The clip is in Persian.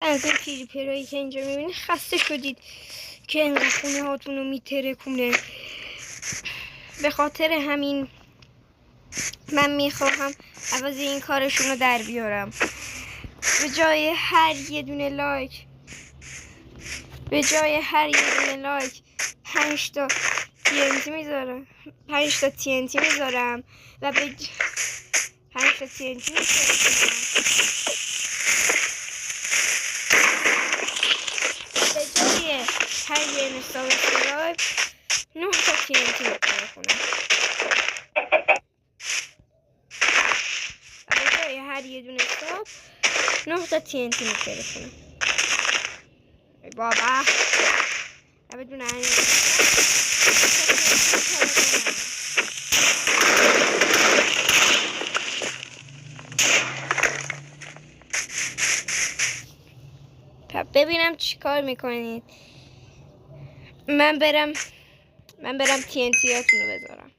از این کریپرایی که اینجا میبینید خسته شدید که انقدر خونه هاتون رو میترکونه. به خاطر همین من میخواهم عوض این کارشون رو در بیارم. به جای هر یه دونه لایک 5 تا TNT میذارم 5 تا TNT میذارم و به 5 تا TNT میذارم. به جای هر یه سابسکرایب 9 تا TNT میکنم. و به جای هر یه دونه ساب 9 تا TNT میکنم. بابا بدون این ببینم چی کار میکنید. من برم TNT هاتون رو بذارم.